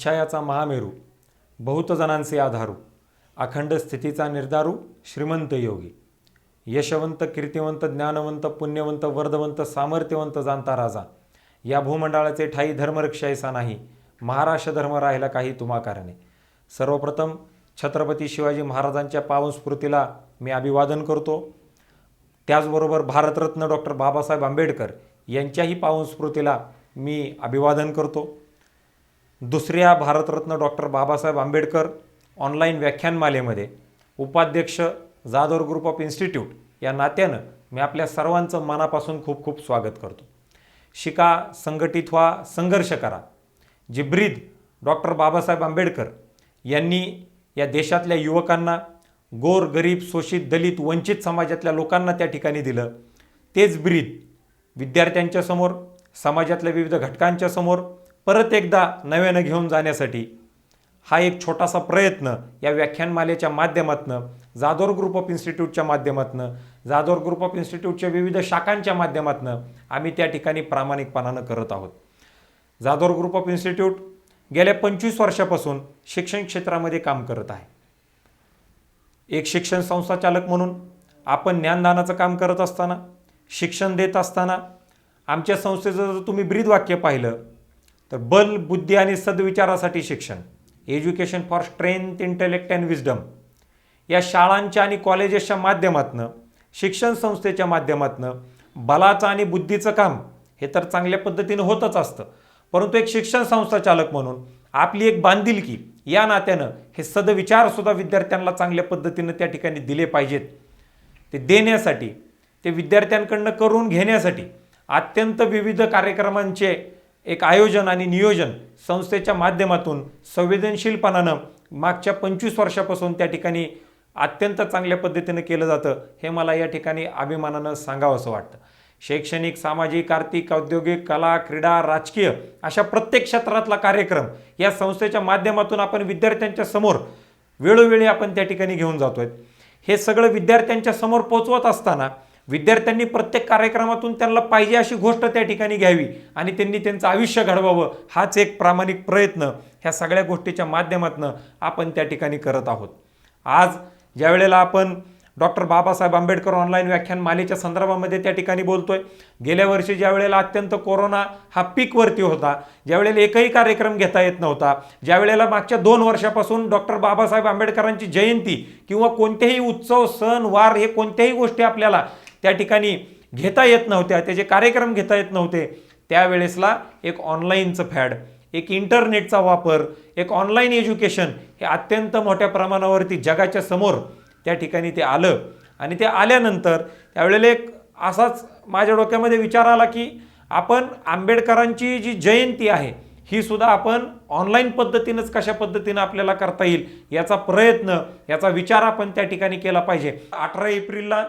इच्छायाचा महामेरू, बहुत जणांचे आधारू, अखंड स्थितीचा निर्धारू, श्रीमंत योगी, यशवंत, कीर्तिवंत, ज्ञानवंत, पुण्यवंत, वर्धवंत, सामर्थ्यवंत जाणता राजा, या भूमंडळाचे ठाई धर्मरक्षा ऐसा नाही, महाराष्ट्र धर्म राहिला काही तुम्हा कारणे. सर्वप्रथम छत्रपती शिवाजी महाराजांच्या पावन स्मृतीला मी अभिवादन करतो. त्याचबरोबर भारतरत्न डॉक्टर बाबासाहेब आंबेडकर यांच्याही पावन स्मृतीला मी अभिवादन करतो. दुसऱ्या भारतरत्न डॉक्टर बाबासाहेब आंबेडकर ऑनलाईन व्याख्यानमालेमध्ये उपाध्यक्ष जाधव ग्रुप ऑफ इन्स्टिट्यूट या नात्यानं मी आपल्या सर्वांचं मनापासून खूप खूप स्वागत करतो. शिका, संघटित व्हा, संघर्ष करा. जी ब्रीद डॉक्टर बाबासाहेब आंबेडकर यांनी या देशातल्या युवकांना, गोर, गरीब, शोषित, दलित, वंचित समाजातल्या लोकांना त्या ठिकाणी दिलं, तेच ब्रीद विद्यार्थ्यांच्या समोर, समाजातल्या विविध घटकांच्या समोर परत एकदा नव्यानं घेऊन जाण्यासाठी हा एक छोटासा प्रयत्न या व्याख्यानमालेच्या माध्यमातून, जाधव ग्रुप ऑफ इन्स्टिट्यूटच्या माध्यमातून, जाधव ग्रुप ऑफ इन्स्टिट्यूटच्या विविध शाखांच्या माध्यमातून आम्ही त्या ठिकाणी प्रामाणिकपणानं करत आहोत. जाधव ग्रुप ऑफ इन्स्टिट्यूट गेल्या 25 वर्षापासून शिक्षण क्षेत्रामध्ये काम करत आहे. एक शिक्षण संस्था चालक म्हणून आपण ज्ञानदानाचं काम करत असताना, शिक्षण देत असताना आमच्या संस्थेचं जर तुम्ही ब्रीद वाक्य पाहिलं तर बल, बुद्धी आणि सद्विचारासाठी शिक्षण, education for strength, intellect and wisdom, या शाळांच्या आणि कॉलेजेसच्या माध्यमातून, शिक्षण संस्थेच्या माध्यमातून बलाचं आणि बुद्धीचं काम हे तर चांगल्या पद्धतीनं होतच असतं, परंतु एक शिक्षण संस्था चालक म्हणून आपली एक बांधिलकी या नात्यानं हे सदविचारसुद्धा विद्यार्थ्यांना चांगल्या पद्धतीनं त्या ठिकाणी दिले पाहिजेत. ते देण्यासाठी, ते विद्यार्थ्यांकडनं करून घेण्यासाठी अत्यंत विविध कार्यक्रमांचे एक आयोजन आणि नियोजन संस्थेच्या माध्यमातून संवेदनशीलपणानं मागच्या 25 वर्षापासून त्या ठिकाणी अत्यंत चांगल्या पद्धतीनं केलं जातं, हे मला या ठिकाणी अभिमानानं सांगावं असं वाटतं. शैक्षणिक, सामाजिक, आर्थिक, औद्योगिक, कला, क्रीडा, राजकीय अशा प्रत्येक क्षेत्रातला कार्यक्रम या संस्थेच्या माध्यमातून आपण विद्यार्थ्यांच्या समोर वेळोवेळी आपण त्या ठिकाणी घेऊन जातोय. हे सगळं विद्यार्थ्यांच्या समोर पोहोचवत असताना विद्यार्थ्यांनी प्रत्येक कार्यक्रमातून त्यांना पाहिजे अशी गोष्ट त्या ठिकाणी घ्यावी आणि त्यांनी त्यांचं आयुष्य घडवावं, हाच एक प्रामाणिक प्रयत्न ह्या सगळ्या गोष्टीच्या माध्यमातून आपण त्या ठिकाणी करत आहोत. आज ज्या वेळेला आपण डॉक्टर बाबासाहेब आंबेडकर ऑनलाईन व्याख्यान मालेच्या संदर्भामध्ये त्या ठिकाणी बोलतोय, गेल्या वर्षी ज्या वेळेला अत्यंत कोरोना हा पीकवरती होता, ज्या वेळेला एकही कार्यक्रम घेता येत नव्हता, ज्या वेळेला मागच्या 2 वर्षापासून डॉक्टर बाबासाहेब आंबेडकरांची जयंती किंवा कोणतेही उत्सव, सण, वार हे कोणत्याही गोष्टी आपल्याला त्या ठिकाणी घेता येत नव्हत्या, त्याचे कार्यक्रम घेता येत नव्हते, त्यावेळेसला एक ऑनलाईनचं फॅड, एक इंटरनेटचा वापर, एक ऑनलाईन एज्युकेशन हे अत्यंत मोठ्या प्रमाणावरती जगाच्या समोर त्या ठिकाणी ते आलं. आणि ते आल्यानंतर त्यावेळेला एक असाच माझ्या डोक्यामध्ये विचार आला की आपण आंबेडकरांची जी जयंती आहे ही सुद्धा आपण ऑनलाईन पद्धतीनंच कशा पद्धतीनं आपल्याला करता येईल याचा प्रयत्न, याचा विचार आपण त्या ठिकाणी केला पाहिजे. 18 एप्रिलला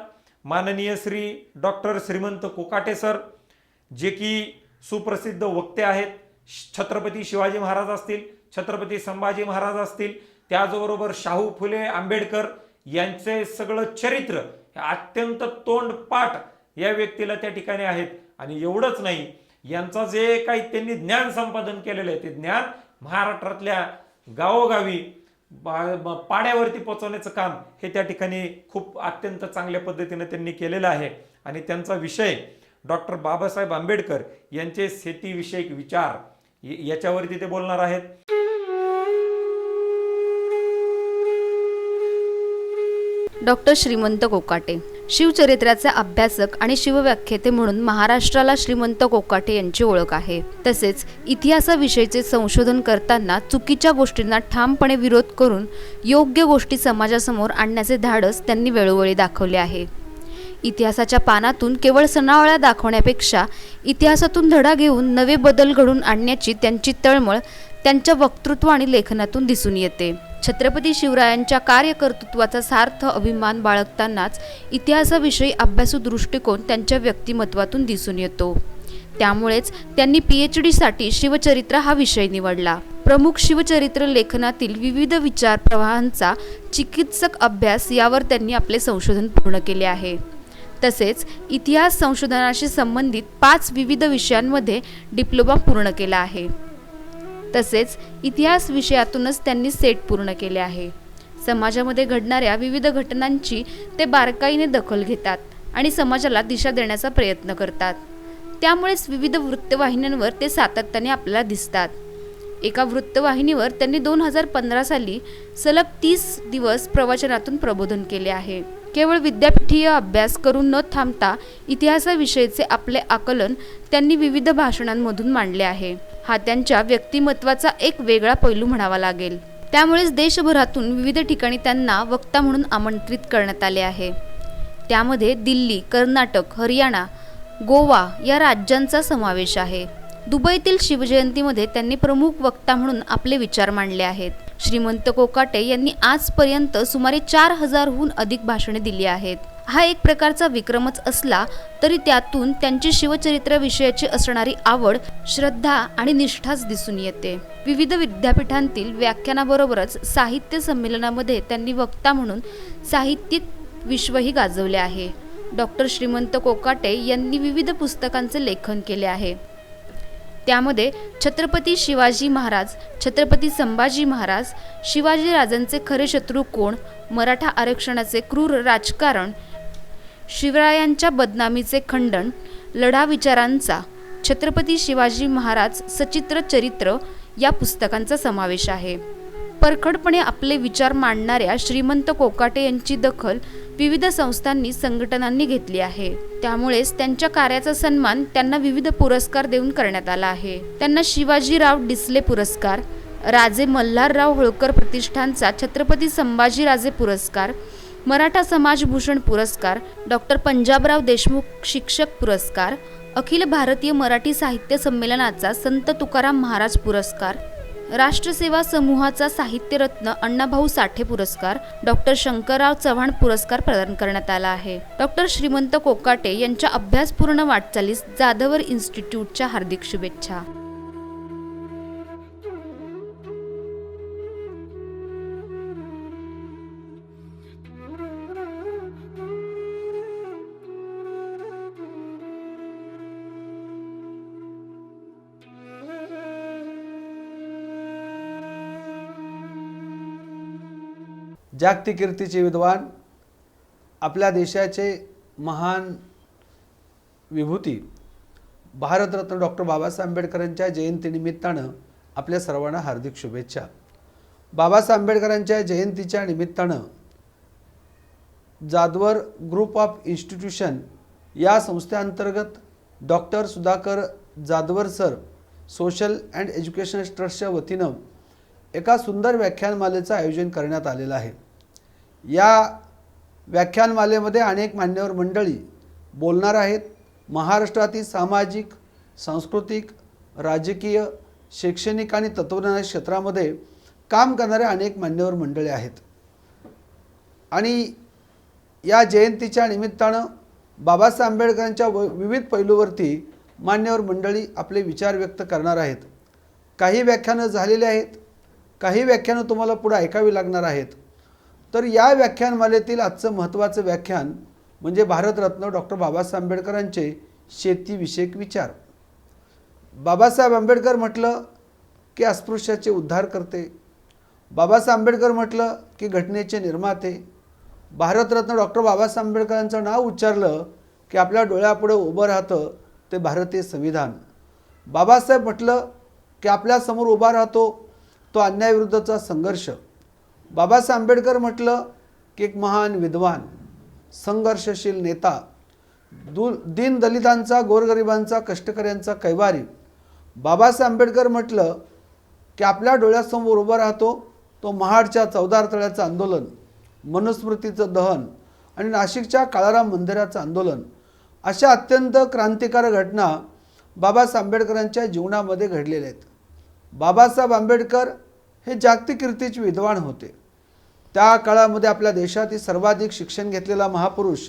माननीय श्री डॉक्टर श्रीमंत कोकाटे सर, जे की सुप्रसिद्ध वक्ते आहेत, छत्रपती शिवाजी महाराज असतील, छत्रपती संभाजी महाराज असतील, त्याचबरोबर शाहू फुले आंबेडकर यांचे सगळं चरित्र अत्यंत तोंडपाठ या व्यक्तीला त्या ठिकाणी आहेत. आणि एवढंच नाही, यांचं जे काही त्यांनी ज्ञान संपादन केलेलं आहे ते ज्ञान महाराष्ट्रातल्या गावोगावी पाड्यावरती पोहोचवण्याचं काम हे त्या ठिकाणी खूप अत्यंत चांगल्या पद्धतीने त्यांनी केलेलं आहे. आणि त्यांचा विषय डॉक्टर बाबासाहेब आंबेडकर यांचे शेतीविषयक विचार याच्यावरती ते बोलणार आहेत. डॉक्टर श्रीमंत कोकाटे शिवचरित्राचे अभ्यासक आणि शिवव्याख्याते म्हणून महाराष्ट्राला श्रीमंत कोकाटे यांची ओळख आहे. तसेच इतिहासाविषयीचे संशोधन करताना चुकीच्या गोष्टींना ठामपणे विरोध करून योग्य गोष्टी समाजासमोर आणण्याचे धाडस त्यांनी वेळोवेळी दाखवले आहे. इतिहासाच्या पानातून केवळ सणावळ्या दाखवण्यापेक्षा इतिहासातून धडा घेऊन नवे बदल घडवून आणण्याची त्यांची तळमळ त्यांच्या वक्तृत्व आणि लेखनातून दिसून येते. छत्रपती शिवरायांच्या कार्यकर्तृत्वाचा सार्थ अभिमान बाळगतानाच इतिहासाविषयी अभ्यासू दृष्टिकोन त्यांच्या व्यक्तिमत्वातून दिसून येतो. त्यामुळेच त्यांनी PhD साठी शिवचरित्र हा विषय निवडला. प्रमुख शिवचरित्र लेखनातील विविध विचार प्रवाहांचा चिकित्सक अभ्यास यावर त्यांनी आपले संशोधन पूर्ण केले आहे. तसेच इतिहास संशोधनाशी संबंधित 5 विविध विषयांमध्ये डिप्लोमा पूर्ण केला आहे. तसेच इतिहास विषयातूनच त्यांनी सेट पूर्ण केले आहे. समाजामध्ये घडणाऱ्या विविध घटनांची ते बारकाईने दखल घेतात आणि समाजाला दिशा देण्याचा प्रयत्न करतात. त्यामुळेच विविध वृत्तवाहिन्यांवर ते सातत्याने आपल्याला दिसतात. एका वृत्तवाहिनीवर त्यांनी 2015 साली सलग 30 दिवस प्रवचनातून प्रबोधन केले आहे. केवळ विद्यापीठीय अभ्यास करून न थांबता इतिहासाविषयीचे आपले आकलन त्यांनी विविध भाषणांमधून मांडले आहे. हा त्यांच्या व्यक्तिमत्वाचा एक वेगळा पैलू म्हणावा लागेल. त्यामुळेच देशभरातून विविध ठिकाणी त्यांना वक्ता म्हणून आमंत्रित करण्यात आले आहे. त्यामध्ये दिल्ली, कर्नाटक, हरियाणा, गोवा या राज्यांचा समावेश आहे. दुबईतील शिवजयंतीमध्ये त्यांनी प्रमुख वक्ता म्हणून आपले विचार मांडले आहेत. श्रीमंत कोकाटे यांनी आजपर्यंत सुमारे 4000हून अधिक भाषणे दिली आहेत. हा एक प्रकारचा विक्रमच असला तरी त्यातून त्यांची शिवचरित्राविषयीची असणारी आवड, श्रद्धा आणि निष्ठाच दिसून येते. विविध विद्यापीठांतील व्याख्यानाबरोबरच साहित्य संमेलनामध्ये त्यांनी वक्ता म्हणून साहित्यिक विश्वही गाजवले आहे. डॉक्टर श्रीमंत कोकाटे यांनी विविध पुस्तकांचे लेखन केले आहे. त्यामध्ये छत्रपती शिवाजी महाराज, छत्रपती संभाजी महाराज, शिवाजी राजांचे खरे शत्रू कोण, मराठा आरक्षणाचे क्रूर राजकारण, शिवरायांच्या बदनामीचे खंडन, लढा विचारांचा, छत्रपती शिवाजी महाराज सचित्र चरित्र या पुस्तकांचा समावेश आहे. परखडपणे आपले विचार मांडणाऱ्या श्रीमंत कोकाटे यांची दखल विविध संस्थांनी, संघटनांनी घेतली आहे. त्यामुळेच त्यांच्या कार्याचा सन्मान त्यांना विविध पुरस्कार देऊन करण्यात आला आहे. त्यांना शिवाजीराव डिसले पुरस्कार, राजे मल्हारराव होळकर प्रतिष्ठानचा छत्रपती संभाजीराजे पुरस्कार, मराठा समाजभूषण पुरस्कार, डॉक्टर पंजाबराव देशमुख शिक्षक पुरस्कार, अखिल भारतीय मराठी साहित्य संमेलनाचा संत तुकाराम महाराज पुरस्कार, राष्ट्रसेवा समूहाचा साहित्यरत्न अण्णाभाऊ साठे पुरस्कार, डॉक्टर शंकरराव चव्हाण पुरस्कार प्रदान करण्यात आला आहे. डॉक्टर श्रीमंत कोकाटे यांच्या अभ्यासपूर्ण वाटचालीस जाधवर इन्स्टिट्यूटच्या हार्दिक शुभेच्छा. जागतिक कीर्तीचे विद्वान, आपल्या देशाचे महान विभूती भारतरत्न डॉक्टर बाबासाहेब आंबेडकरांच्या जयंतीनिमित्तानं आपल्या सर्वांना हार्दिक शुभेच्छा. बाबासाहेब आंबेडकरांच्या जयंतीच्या निमित्तानं जाधवर ग्रुप ऑफ इन्स्टिट्यूशन या संस्थेअंतर्गत doctor Sudhakar Jadhavar sir social and educational ट्रस्टच्या वतीनं एका सुंदर व्याख्यानमालेचं आयोजन करण्यात आलेलं आहे. या व्याख्यानमालेमध्ये अनेक मान्यवर मंडळी बोलणार आहेत. महाराष्ट्रातील सामाजिक, सांस्कृतिक, राजकीय, शैक्षणिक आणि तत्वज्ञान क्षेत्रामध्ये काम करणारे अनेक मान्यवर मंडळी आहेत. आणि या जयंतीच्या निमित्तानं बाबासाहेब आंबेडकरांच्या विविध पैलूवरती मान्यवर मंडळी आपले विचार व्यक्त करणार आहेत. काही व्याख्यानं झालेली आहेत, काही व्याख्यानं तुम्हाला पुढे ऐकावी लागणार आहेत. तर या व्याख्यानमालेतील आजचं महत्त्वाचं व्याख्यान म्हणजे भारतरत्न डॉक्टर बाबासाहेब आंबेडकरांचे शेतीविषयक विचार. बाबासाहेब आंबेडकर म्हटलं की अस्पृश्याचे उद्धार करते. बाबासाहेब आंबेडकर म्हटलं की घटनेचे निर्माते. भारतरत्न डॉक्टर बाबासाहेब आंबेडकरांचं नाव उच्चारलं की आपल्या डोळ्यापुढे उभं राहतं ते भारतीय संविधान. बाबासाहेब म्हटलं की आपल्यासमोर उभा राहतो तो अन्यायाविरुद्धचा संघर्ष. बाबासाहेब आंबेडकर म्हटलं की एक महान विद्वान, संघर्षशील नेता, दीन दलितांचा, गोरगरिबांचा, कष्टकऱ्यांचा कैवारी. बाबासाहेब आंबेडकर म्हटलं की आपल्या डोळ्यासमोर उभा राहतो तो महाडच्या चौदार तळ्याचं आंदोलन, मनुस्मृतीचं दहन आणि नाशिकच्या काळाराम मंदिराचं आंदोलन. अशा अत्यंत क्रांतिकारक घटना बाबासाहेब आंबेडकरांच्या जीवनामध्ये घडलेल्या आहेत. बाबासाहेब आंबेडकर हे जागतिक कीर्तीचे विद्वान होते. त्या काळामध्ये आपल्या देशातील सर्वाधिक शिक्षण घेतलेला महापुरुष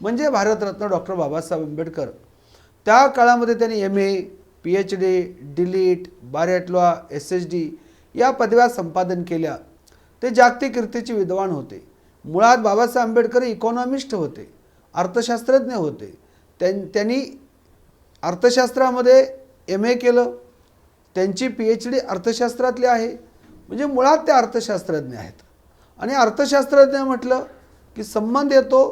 म्हणजे भारतरत्न डॉक्टर बाबासाहेब आंबेडकर. त्या काळामध्ये त्यांनी MA, PhD, DLIT, bar at law, SSD या पदव्या संपादन केल्या. ते जागतिक कीर्तीचे विद्वान होते. मुळात बाबासाहेब आंबेडकर इकॉनॉमिस्ट होते, अर्थशास्त्रज्ञ होते. त्यांनी अर्थशास्त्रामध्ये MA केलं, त्यांची PhD अर्थशास्त्रातली आहे, म्हणजे मुळात ते अर्थशास्त्रज्ञ आहेत. आणि अर्थशास्त्रज्ञ म्हटलं की संबंध येतो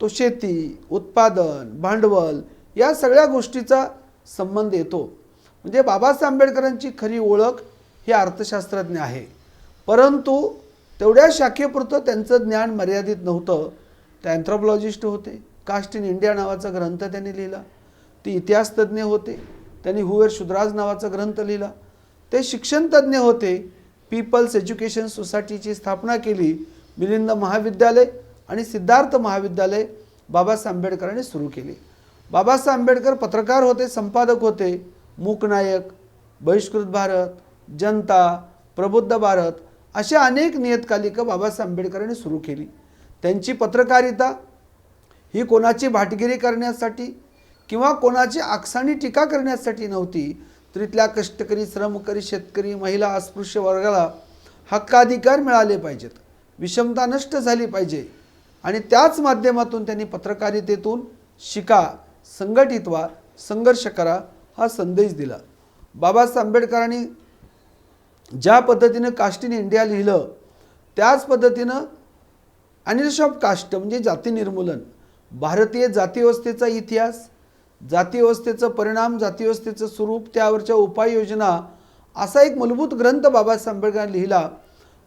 तो शेती, उत्पादन, भांडवल या सगळ्या गोष्टीचा संबंध येतो. म्हणजे बाबासाहेब आंबेडकरांची खरी ओळख हे अर्थशास्त्रज्ञ आहे. परंतु तेवढ्या शाखेपुरतं त्यांचं ज्ञान मर्यादित नव्हतं. ते अँथ्रोपॉलॉजिस्ट होते. कास्ट इन इंडिया नावाचा ग्रंथ त्यांनी लिहिला. ते इतिहास तज्ज्ञ होते. त्यांनी हुवेर शुद्राज नावाचा ग्रंथ लिहिला. ते शिक्षण तज्ज्ञ होते. पीपल्स एज्युकेशन सोसायटीची स्थापना केली. मिलिंद महाविद्यालय आणि सिद्धार्थ महाविद्यालय बाबासाहेब आंबेडकरांनी सुरू केली. बाबासाहेब आंबेडकर पत्रकार होते, संपादक होते. मूकनायक, बहिष्कृत भारत, जनता, प्रबुद्ध भारत अशा अनेक नियतकालिका बाबासाहेब आंबेडकरांनी सुरू केली. त्यांची पत्रकारिता ही कोणाची भाटगिरी करण्यासाठी किंवा कोणाची आकसानी टीका करण्यासाठी नव्हती, तर इथल्या कष्टकरी, श्रमकरी, शेतकरी, महिला, अस्पृश्य वर्गाला हक्काधिकार मिळाले पाहिजेत, विषमता नष्ट झाली पाहिजे आणि त्याच माध्यमातून त्यांनी पत्रकारितेतून शिका, संघटित व्हा, संघर्ष करा हा संदेश दिला. बाबासाहेब आंबेडकरांनी ज्या पद्धतीनं कास्ट इन इंडिया लिहिलं त्याच पद्धतीनं ॲनिलिसिस ऑफ कास्ट म्हणजे जाती निर्मूलन, भारतीय जातीव्यवस्थेचा इतिहास, जातीव्यवस्थेचं परिणाम, जातीव्यवस्थेचं स्वरूप, त्यावरच्या उपाययोजना असा एक मूलभूत ग्रंथ बाबासाहेब आंबेडकरांनी लिहिला.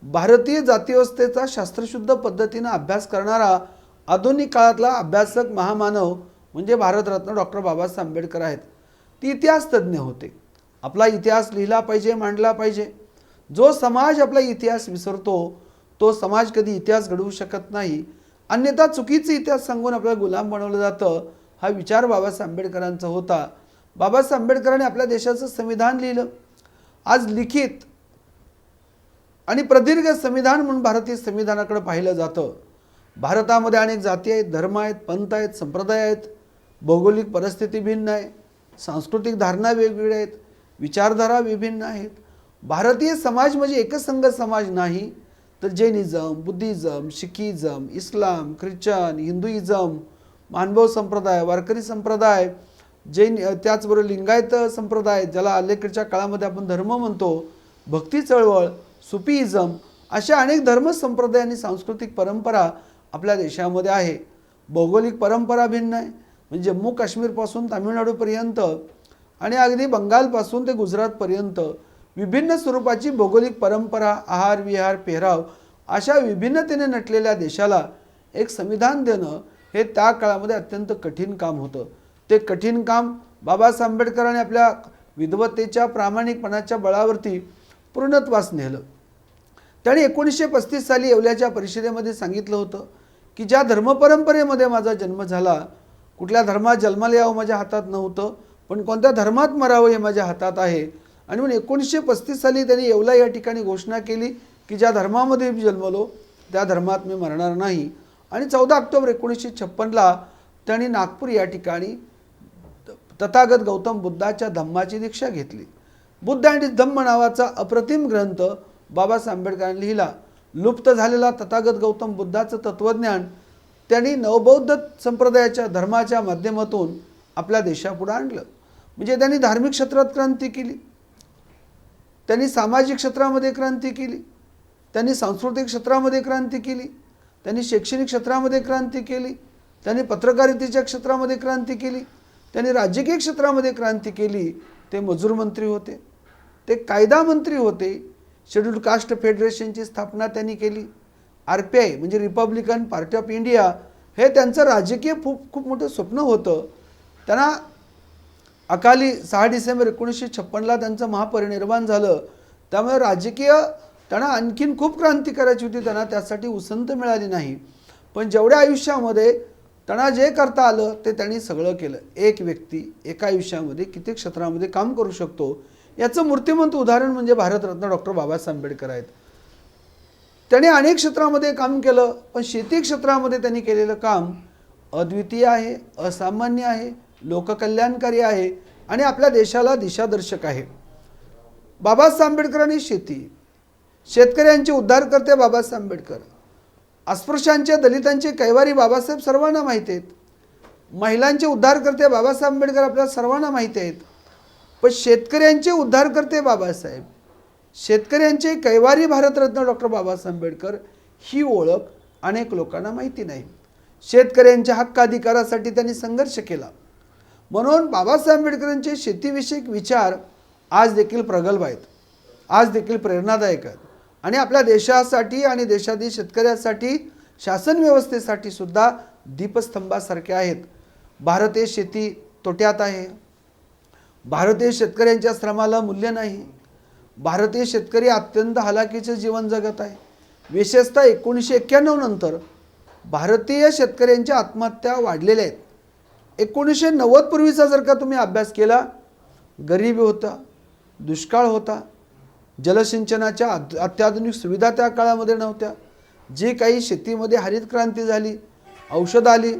भारतीय जातीव्यवस्थेचा शास्त्रशुद्ध पद्धतीनं अभ्यास करणारा आधुनिक काळातला अभ्यासक महामानव म्हणजे भारतरत्न डॉक्टर बाबासाहेब आंबेडकर आहेत. ती इतिहास तज्ज्ञ होते. आपला इतिहास लिहिला पाहिजे, मांडला पाहिजे. जो समाज आपला इतिहास विसरतो तो समाज कधी इतिहास घडवू शकत नाही. अन्यथा चुकीचा इतिहास सांगून आपल्याला गुलाम बनवलं जातं. हा विचार बाबासाहेब आंबेडकरांचा होता. बाबासाहेब आंबेडकरांनी आपल्या देशाचं संविधान लिहिलं. आज लिखित आणि प्रदीर्घ संविधान म्हणून भारतीय संविधानाकडे पाहिलं जातं. भारतामध्ये अनेक जाती आहेत, धर्म आहेत, पंथ आहेत, संप्रदाय आहेत, भौगोलिक परिस्थिती भिन्न आहे, सांस्कृतिक धारणा वेगवेगळ्या आहेत, विचारधारा विभिन्न आहेत. भारतीय समाज म्हणजे एकसंघ समाज नाही, तर जैनिझम, बुद्धिझम, शिखिझम, इस्लाम, ख्रिश्चन, हिंदुइझम, मानभव संप्रदाय, वारकरी संप्रदाय, जैन, त्याचबरोबर लिंगायत संप्रदाय ज्याला अलीकडच्या काळामध्ये आपण धर्म म्हणतो, भक्ती चळवळ, सुफीइझम अशा अनेक धर्म संप्रदाय आणि सांस्कृतिक परंपरा आपल्या देशामध्ये आहे. भौगोलिक परंपरा भिन्न आहे. म्हणजे जम्मू काश्मीरपासून तामिळनाडूपर्यंत आणि अगदी बंगालपासून ते गुजरातपर्यंत विभिन्न स्वरूपाची भौगोलिक परंपरा, आहार विहार, पेहराव अशा विभिन्नतेने नटलेल्या देशाला एक संविधान देणं हे त्या काळामध्ये अत्यंत कठीण काम होतं. ते कठीण काम बाबासाहेब आंबेडकरांनी आपल्या विद्वत्तेच्या, प्रामाणिकपणाच्या बळावरती पूर्णत्वास नेलं. त्यांनी 1935 साली येवल्याच्या परिषदेमध्ये सांगितलं होतं की ज्या धर्मपरंपरेमध्ये माझा जन्म झाला, कुठल्या धर्मात जन्माला यावं माझ्या हातात नव्हतं, पण कोणत्या धर्मात मरावं हे माझ्या हातात आहे. आणि म्हणून 1935 साली त्यांनी येवला या ठिकाणी घोषणा केली की ज्या धर्मामध्ये मी जन्मलो त्या धर्मात मी मरणार नाही. आणि 14 ऑक्टोबर 1956ला त्यांनी नागपूर या ठिकाणी तथागत गौतम बुद्धाच्या धम्माची दीक्षा घेतली. बुद्ध आणि धम्म नावाचा अप्रतिम ग्रंथ बाबासाहेब आंबेडकरांनी लिहिला. लुप्त झालेला तथागत गौतम बुद्धाचं तत्त्वज्ञान त्यांनी नवबौद्ध संप्रदायाच्या धर्माच्या माध्यमातून आपल्या देशापुढे आणलं. म्हणजे त्यांनी धार्मिक क्षेत्रात क्रांती केली, त्यांनी सामाजिक क्षेत्रामध्ये क्रांती केली, त्यांनी सांस्कृतिक क्षेत्रामध्ये क्रांती केली, त्यांनी शैक्षणिक क्षेत्रामध्ये क्रांती केली, त्यांनी पत्रकारितेच्या क्षेत्रामध्ये क्रांती केली, त्यांनी राजकीय क्षेत्रामध्ये क्रांती केली. ते मजूर मंत्री होते, ते कायदा मंत्री होते. शेड्यूल्ड कास्ट फेडरेशनची स्थापना त्यांनी केली. RPI म्हणजे रिपब्लिकन पार्टी ऑफ इंडिया हे त्यांचं राजकीय खूप मोठं स्वप्न होतं. त्यांना अकाली 6 डिसेंबर 1956ला त्यांचं महापरिनिर्वाण झालं. त्यामुळे राजकीय त्यांना आणखीन खूप क्रांती करायची होती, त्यांना त्यासाठी उसंत मिळाली नाही. पण जेवढ्या आयुष्यामध्ये त्यांना जे करता आलं ते त्यांनी सगळं केलं. एक व्यक्ती एका आयुष्यामध्ये किती क्षेत्रामध्ये काम करू शकतो याचं मूर्तिमंत उदाहरण म्हणजे भारतरत्न डॉक्टर बाबासाहेब आंबेडकर आहेत. त्यांनी अनेक क्षेत्रामध्ये काम केलं, पण शेती क्षेत्रामध्ये त्यांनी केलेलं काम अद्वितीय आहे, असामान्य आहे, लोककल्याणकारी आहे आणि आपल्या देशाला दिशादर्शक आहे. बाबासाहेब आंबेडकरांनी शेतकऱ्यांचे उद्धारकर्ते बाबासाहेब आंबेडकर, अस्पृश्यांचे, दलितांचे कैवारी बाबासाहेब सर्वांना माहिती आहेत. महिलांचे उद्धारकर्ते बाबासाहेब आंबेडकर आपल्याला सर्वांना माहिती आहेत. पण शेतकऱ्यांचे उद्धारकर्ते बाबासाहेब, शेतकऱ्यांचे कैवारी भारतरत्न डॉक्टर बाबासाहेब आंबेडकर ही ओळख अनेक लोकांना माहिती नाही. शेतकऱ्यांच्या हक्काधिकारासाठी त्यांनी संघर्ष केला. म्हणून बाबासाहेब आंबेडकरांचे शेतीविषयक विचार आज देखील प्रगल्भ आहेत, आज देखील प्रेरणादायक आहेत आणि आपल्या देशासाठी आणि देशातील शेतकऱ्यांसाठी शासन व्यवस्थेसाठी सुद्धा दीपस्तंभासारखे आहेत. भारतीय शेती तोट्यात आहे. भारतीय शेतकऱ्यांच्या श्रमाला मूल्य नाही. भारतीय शेतकरी अत्यंत हालाकीचे जीवन जगत आहे. विशेषतः 1991 नंतर भारतीय शेतकऱ्यांच्या आत्महत्या वाढलेल्या आहेत. 1990 पूर्वीचा जर का तुम्ही अभ्यास केला, गरिबी होता, दुष्काळ होता, जलसिंचनाच्या अत्याधुनिक सुविधा त्या काळामध्ये नव्हत्या. जी काही शेतीमध्ये हरित क्रांती झाली, औषध आली,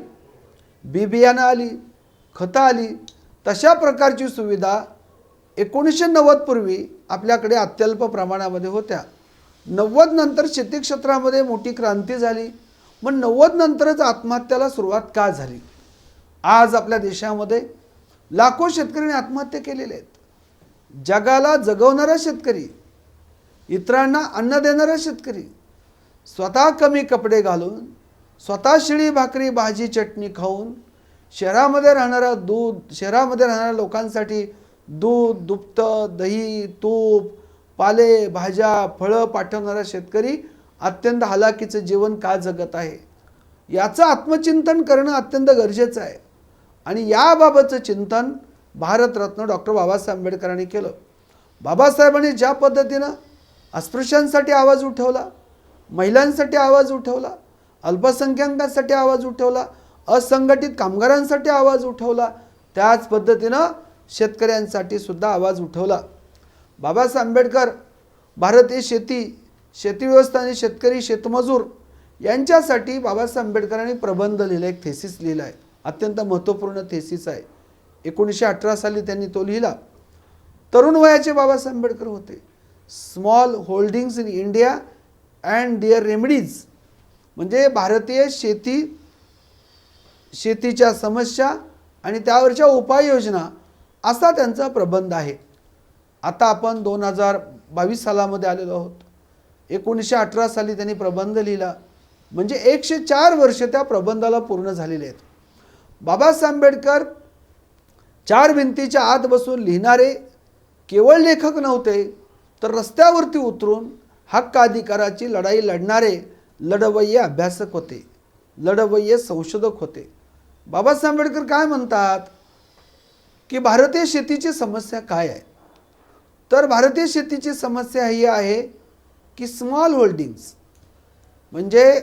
बी बियाणं आली, खतं आली, तशा प्रकारची सुविधा 1990 पूर्वी आपल्याकडे अत्यल्प प्रमाणामध्ये होत्या. 90 नंतर शेती क्षेत्रामध्ये मोठी क्रांती झाली. मग 90 नंतरच आत्महत्याला सुरुवात का झाली? आज आपल्या देशामध्ये लाखो शेतकऱ्यांनी आत्महत्या केलेल्या आहेत. जगाला जगवणारा शेतकरी, इतरांना अन्न देणारा शेतकरी, स्वतः कमी कपडे घालून, स्वतः शिळी भाकरी भाजी चटणी खाऊन शहरामध्ये राहणाऱ्या लोकांसाठी दूध, दुभतं, दही, तूप, पाले, भाज्या, फळं पाठवणारा शेतकरी अत्यंत हालाकीचं जीवन का जगत आहे, याचं आत्मचिंतन करणं अत्यंत गरजेचं आहे. आणि याबाबतचं चिंतन भारतरत्न डॉक्टर बाबासाहेब आंबेडकरांनी केलं. बाबासाहेबांनी ज्या पद्धतीनं अस्पृश्यांसाठी आवाज उठवला, महिलांसाठी आवाज उठवला, अल्पसंख्याकांसाठी आवाज उठवला, असंघटित कामगारांसाठी आवाज उठवला, त्याच पद्धतीनं शेतकऱ्यांसाठी सुद्धा आवाज उठवला. बाबासाहेब आंबेडकर भारतीय शेती व्यवस्था आणि शेतकरी शेतमजूर यांच्यासाठी बाबासाहेब आंबेडकरांनी प्रबंध लिहिला, एक थेसिस लिहिला आहे. अत्यंत महत्त्वपूर्ण थेसिस आहे. 1918 साली त्यांनी तो लिहिला. तरुण वयाचे बाबासाहेब आंबेडकर होते. Small holdings in India and their remedies, म्हणजे भारतीय शेतीच्या समस्या आणि त्यावरच्या उपाययोजना, असा त्यांचा प्रबंध आहे. आता आपण 2022 सालामध्ये आलेलो आहोत. 1918 साली त्यांनी प्रबंध लिहिला, म्हणजे 104 वर्ष त्या प्रबंधाला पूर्ण झालेले आहेत. बाबासाहेब आंबेडकर 4 भिंतीच्या आत बसून लिहिणारे केवळ लेखक नव्हते, तर रस्त्यावरती उतरून हक्क अधिकाराची लढाई लढणारे लढवय्ये अभ्यासक होते, लढवय्ये संशोधक होते. बाबासाहेब आंबेडकर काय म्हणतात की भारतीय शेतीची समस्या काय आहे? तर भारतीय शेतीची समस्या ही आहे की स्मॉल होल्डिंग्स, म्हणजे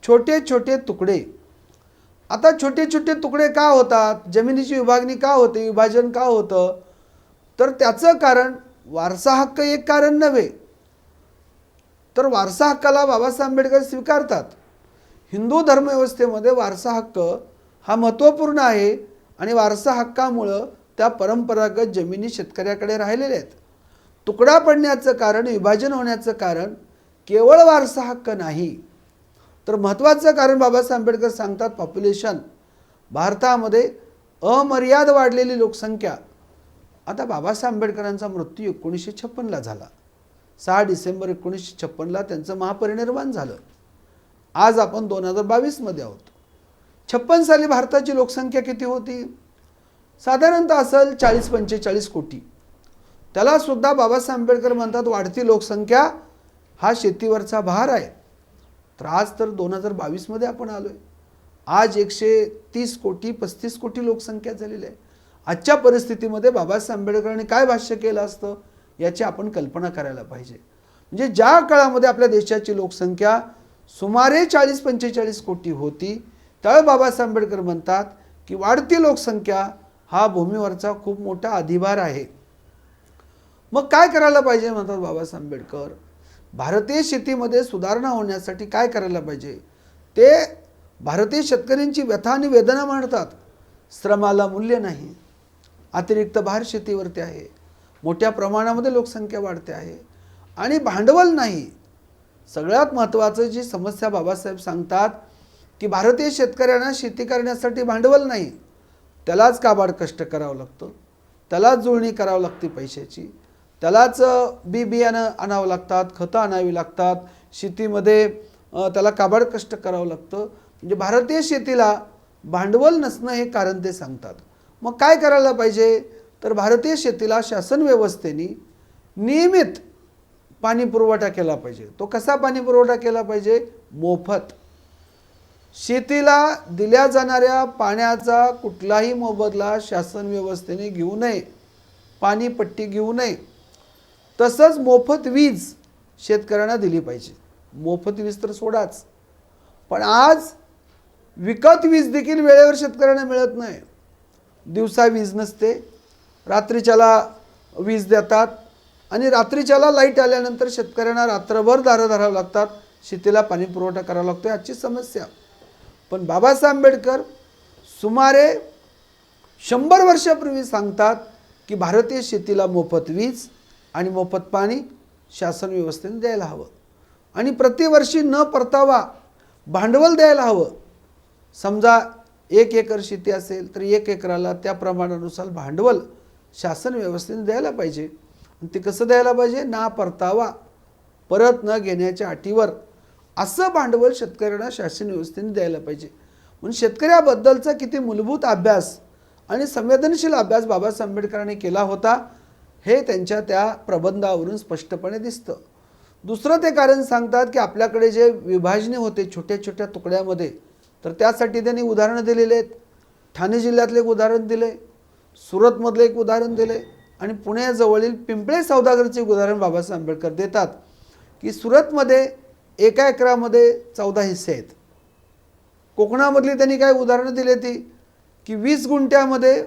छोटे छोटे तुकडे. आता छोटे छोटे तुकडे का होतात? जमिनीची विभागणी का होते, विभाजन का होतं? तर त्याचं कारण वारसा हक्क एक कारण नव्हे, तर वारसा हक्काला बाबासाहेब आंबेडकर स्वीकारतात. हिंदू धर्मव्यवस्थेमध्ये वारसा हक्क हा महत्त्वपूर्ण आहे आणि वारसा हक्कामुळं त्या परंपरागत जमिनी शेतकऱ्याकडे राहिलेल्या आहेत. तुकडा पडण्याचं कारण, विभाजन होण्याचं कारण केवळ वारसा हक्क नाही, तर महत्त्वाचं कारण बाबासाहेब आंबेडकर सांगतात पॉप्युलेशन. भारतामध्ये अमर्याद वाढलेली लोकसंख्या. आता बाबासाहेब आंबेडकरांचा मृत्यू 1956ला झाला. 6 डिसेंबर 1956ला त्यांचं महापरिनिर्वाण झालं. आज आपण 2022 मध्ये आहोत. 56 साली भारताची लोकसंख्या किती होती? साधारणतः असेल 40-45 कोटी. त्याला सुद्धा बाबासाहेब आंबेडकर म्हणतात वाढती लोकसंख्या हा शेतीवरचा भार आहे. तर आज तर 2022 मध्ये आपण आलोय. आज 130 कोटी 35 कोटी लोकसंख्या झालेली आहे. आजच्या परिस्थितीमध्ये बाबासाहेब आंबेडकरांनी काय भाष्य केलं असतं याची आपण कल्पना करायला पाहिजे. म्हणजे ज्या काळामध्ये आपल्या देशाची लोकसंख्या सुमारे 40-45 कोटी होती, त्यावेळी बाबासाहेब आंबेडकर म्हणतात की वाढती लोकसंख्या हा भूमीवरचा खूप मोठा अधिभार आहे. मग काय करायला पाहिजे म्हणतात बाबासाहेब आंबेडकर? भारतीय शेतीमध्ये सुधारणा होण्यासाठी काय करायला पाहिजे ते भारतीय शेतकऱ्यांची व्यथा आणि वेदना मांडतात. श्रमाला मूल्य नाही, अतिरिक्त भार शेतीवरती आहे, मोठ्या प्रमाणामध्ये लोकसंख्या वाढते आहे आणि भांडवल नाही. सगळ्यात महत्त्वाचं जी समस्या बाबासाहेब सांगतात की भारतीय शेतकऱ्यांना शेती करण्यासाठी भांडवल नाही, त्यालाच काबाड कष्ट करावं लागतं. त्यालाच जुळणी करावी लागते पैशाची, त्यालाच बी बियाणं आणावं लागतात, खतं आणावी लागतात, शेतीमध्ये त्याला काबाड कष्ट करावं लागतं. म्हणजे भारतीय शेतीला भांडवल नसणं हे कारण ते सांगतात. मग काय करायला पाहिजे, तर भारतीय शेतीला शासन व्यवस्थेने नियमित पाणी पुरवठा केला पाहिजे. तो कसा पाणी पुरवठा केला पाहिजे, मोफत. शेतीला दिल्या जाणाऱ्या पाण्याचा कुठलाही मोबदला शासन व्यवस्थेने घेऊ नये, पाणीपट्टी घेऊ नये. तसंच मोफत वीज शेतकऱ्यांना दिली पाहिजे. मोफत वीज तर सोडाच, पण आज विकत वीज देखील वेळेवर शेतकऱ्यांना मिळत नाही. दिवसा वीज नसते, रात्रीच्याला वीज देतात आणि रात्रीच्याला लाईट आल्यानंतर शेतकऱ्यांना रात्रभर दारं धरावं लागतात, शेतीला पाणी पुरवठा करावा लागतो. याची समस्या. पण बाबासाहेब आंबेडकर सुमारे 100 वर्षापूर्वी सांगतात की भारतीय शेतीला मोफत वीज आणि मोफत पाणी शासन व्यवस्थेने द्यायला हवं आणि प्रतिवर्षी न परतावा भांडवल द्यायला हवं. समजा 1 एकर शेती असेल तर 1 एकराला त्या प्रमाणानुसार भांडवल शासन व्यवस्थेने द्यायला पाहिजे. आणि ते कसं द्यायला पाहिजे, ना परतावा, परत न घेण्याच्या अटीवर असं भांडवल शेतकऱ्यांना शासन व्यवस्थेने द्यायला पाहिजे. म्हणून शेतकऱ्याबद्दलचा किती मूलभूत अभ्यास आणि संवेदनशील अभ्यास बाबासाहेब आंबेडकरांनी केला होता हे त्यांच्या त्या प्रबंधावरून स्पष्टपणे दिसतं. दुसरं ते कारण सांगतात की आपल्याकडे जे विभाजने होते छोट्या छोट्या तुकड्यामध्ये, तर त्यासाठी त्यांनी उदाहरणं दिलेली आहेत. ठाणे जिल्ह्यातले एक उदाहरण दिले, सुरतमधले एक उदाहरण दिले आणि पुण्याजवळील पिंपळे सौदागरचे उदाहरण बाबासाहेब आंबेडकर देतात की सुरतमध्ये 1 एकरामध्ये 14 हिस्से आहेत. कोकणामधली त्यांनी काय उदाहरणं दिली ती की 20 गुंठ्यामध्ये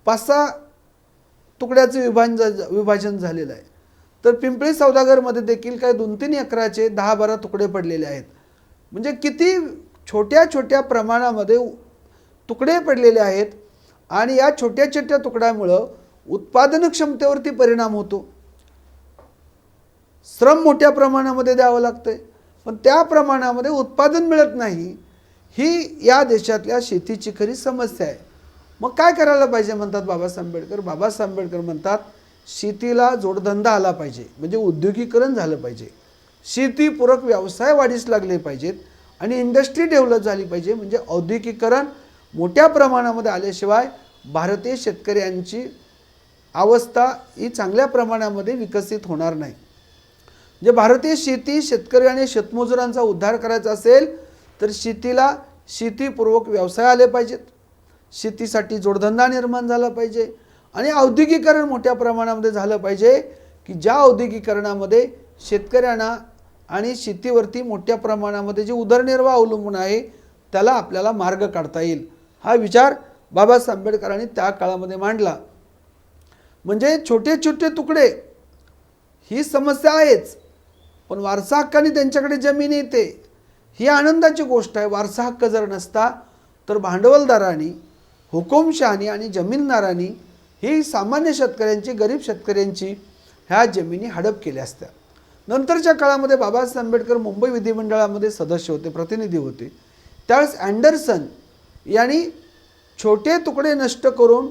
5-6 तुकड्याचं विभाजन झालेलं आहे. तर पिंपळी सौदागरमध्ये देखील काय 2-3 एकराचे 10-12 तुकडे पडलेले आहेत. म्हणजे किती छोट्या छोट्या प्रमाणामध्ये तुकडे पडलेले आहेत आणि या छोट्या छोट्या तुकड्यामुळं उत्पादन क्षमतेवरती परिणाम होतो. श्रम मोठ्या प्रमाणामध्ये द्यावं लागतंय, पण त्या प्रमाणामध्ये उत्पादन मिळत नाही. ही या देशातल्या शेतीची खरी समस्या आहे. मग काय करायला पाहिजे म्हणतात बाबासाहेब आंबेडकर. बाबासाहेब आंबेडकर म्हणतात शेतीला जोडधंदा आला पाहिजे, म्हणजे उद्योगीकरण झालं पाहिजे, शेतीपूरक व्यवसाय वाढीस लागले पाहिजेत आणि इंडस्ट्री डेव्हलप झाली पाहिजे. म्हणजे औद्योगिकीकरण मोठ्या प्रमाणामध्ये आल्याशिवाय भारतीय शेतकऱ्यांची अवस्था ही चांगल्या प्रमाणामध्ये विकसित होणार नाही. जे भारतीय शेती, शेतकरी आणि शेतमजुरांचा उद्धार करायचा असेल तर शेतीला शेतीपूर्वक व्यवसाय आले पाहिजेत, शेतीसाठी जोडधंदा निर्माण झाला पाहिजे आणि औद्योगिकरण मोठ्या प्रमाणामध्ये झालं पाहिजे की ज्या औद्योगिकरणामध्ये शेतकऱ्यांना आणि शेतीवरती मोठ्या प्रमाणामध्ये जे उदरनिर्वाह अवलंबून आहे त्याला आपल्याला मार्ग काढता येईल. हा विचार बाबासाहेब आंबेडकरांनी त्या काळामध्ये मांडला. म्हणजे छोटे छोटे तुकडे ही समस्या आहेच, पण वारसा हक्काने त्यांच्याकडे जमीन येते ही आनंदाची गोष्ट आहे. वारसा हक्क जर नसता तर भांडवलदारांनी, हुकुमशहानी आणि जमीनदारांनी ही सामान्य शेतकऱ्यांची, गरीब शेतकऱ्यांची ह्या जमिनी हडप केल्या असत्या. नंतरच्या काळामध्ये बाबासाहेब आंबेडकर मुंबई विधिमंडळामध्ये सदस्य होते, प्रतिनिधी होते. त्यावेळेस अँडरसन यांनी छोटे तुकडे नष्ट करून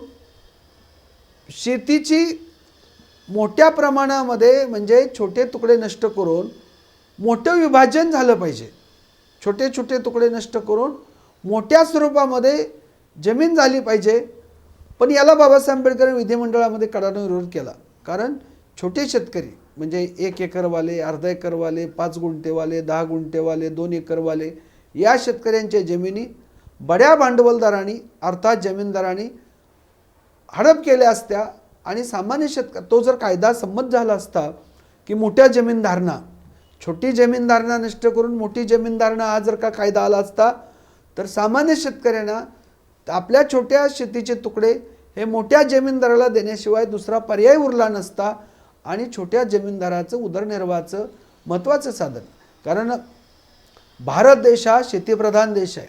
शेतीची मोठ्या प्रमाणामध्ये, म्हणजे छोटे तुकडे नष्ट करून मोठं विभाजन झालं पाहिजे. छोटे छोटे तुकडे नष्ट करून मोठ्या स्वरूपामध्ये जमीन झाली पाहिजे. पण याला बाबासाहेब आंबेडकर विधिमंडळामध्ये कडाडून विरोध केला. कारण छोटे शेतकरी म्हणजे 1 एकरवाले, अर्धा एकरवाले, 5 गुंठेवाले, 10 गुंठेवाले, 2 एकरवाले या शेतकऱ्यांच्या जमिनी बड्या भांडवलदारांनी अर्थात जमीनदारांनी हडप केल्या असत्या आणि सामान्य शेतकरी, तो जर कायदा संमत झाला असता की मोठ्या जमीनधारणा, छोटी जमीनधारणा नष्ट करून मोठी जमीनधारणा हा जर का कायदा आला असता तर सामान्य शेतकऱ्यांना आपल्या छोट्या शेतीचे तुकडे हे मोठ्या जमीनदाराला देण्याशिवाय दुसरा पर्याय उरला नसता आणि छोट्या जमीनदाराचं उदरनिर्वाहाचं महत्त्वाचं साधन. कारण भारत देश हा शेतीप्रधान देश आहे.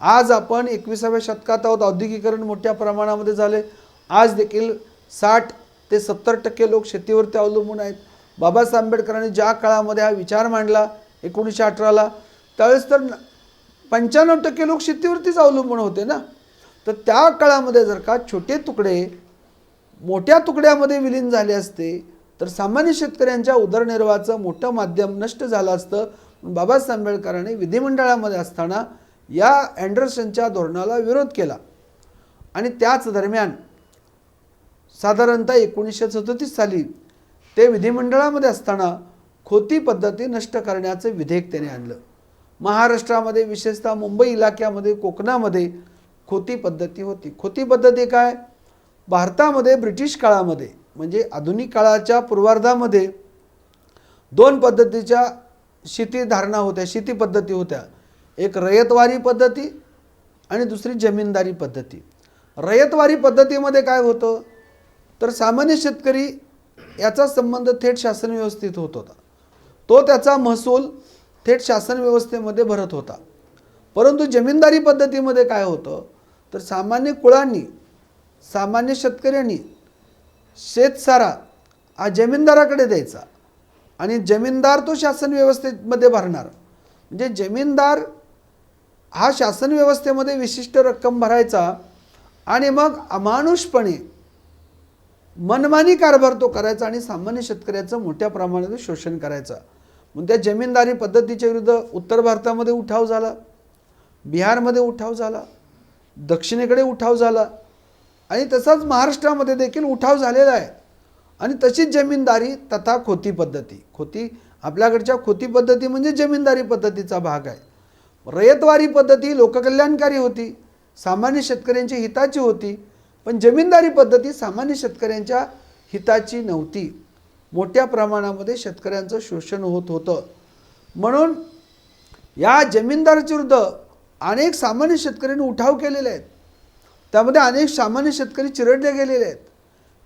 आज आपण 21व्या शतकात आहोत. औद्योगिकरण मोठ्या प्रमाणामध्ये झाले. आज देखील 60 ते 70% लोक शेतीवरती अवलंबून आहेत. बाबासाहेब आंबेडकरांनी ज्या काळामध्ये हा विचार मांडला 1918ला, त्यावेळेस तर 95% लोक शेतीवरतीच अवलंबून होते ना. तर त्या काळामध्ये जर का छोटे तुकडे मोठ्या तुकड्यामध्ये विलीन झाले असते तर सामान्य शेतकऱ्यांच्या उदरनिर्वाहाचं मोठं माध्यम नष्ट झालं असतं. बाबासाहेब आंबेडकरांनी विधिमंडळामध्ये असताना या अँडरसनच्या धोरणाला विरोध केला आणि त्याच दरम्यान साधारणतः 1937 साली ते विधिमंडळामध्ये असताना खोती पद्धती नष्ट करण्याचं विधेयक त्याने आणलं. महाराष्ट्रामध्ये विशेषतः मुंबई इलाक्यामध्ये कोकणामध्ये खोती पद्धती होती. खोती पद्धती काय? भारतामध्ये ब्रिटिश काळामध्ये म्हणजे आधुनिक काळाच्या पूर्वार्धामध्ये दोन पद्धतीच्या शेती धारणा होत्या, शेती पद्धती होत्या. एक रयतवारी पद्धती आणि दुसरी जमीनदारी पद्धती. रयतवारी पद्धतीमध्ये काय होतं तर सामान्य शेतकरी याचा संबंध थेट शासन व्यवस्थेत होत होता. तो त्याचा महसूल थेट शासन व्यवस्थेमध्ये भरत होता. परंतु जमीनदारी पद्धतीमध्ये काय होतं तर सामान्य कुळांनी, सामान्य शेतकऱ्यांनी शेतसारा हा जमीनदाराकडे द्यायचा आणि जमीनदार तो शासन व्यवस्थेमध्ये भरणार. म्हणजे जमीनदार हा शासन व्यवस्थेमध्ये विशिष्ट रक्कम भरायचा आणि मग अमानुषपणे मनमानी कारभार तो करायचा आणि सामान्य शेतकऱ्याचं मोठ्या प्रमाणात शोषण करायचा. मग त्या जमीनदारी पद्धतीच्या विरुद्ध उत्तर भारतामध्ये उठाव झाला, बिहारमध्ये उठाव झाला, दक्षिणेकडे उठाव झाला आणि तसाच महाराष्ट्रामध्ये देखील उठाव झालेला आहे. आणि तशीच जमीनदारी तथा खोती पद्धती, खोती आपल्याकडच्या खोती पद्धती म्हणजे जमीनदारी पद्धतीचा भाग आहे. रयतवारी पद्धती लोककल्याणकारी होती, सामान्य शेतकऱ्यांची हिताची होती, पण जमीनदारी पद्धती सामान्य शेतकऱ्यांच्या हिताची नव्हती. मोठ्या प्रमाणामध्ये शेतकऱ्यांचं शोषण होत होतं. म्हणून या जमीनदाराच्या विरुद्ध अनेक सामान्य शेतकऱ्यांनी उठाव केलेले आहेत. त्यामध्ये अनेक सामान्य शेतकरी चिरडले गेलेले आहेत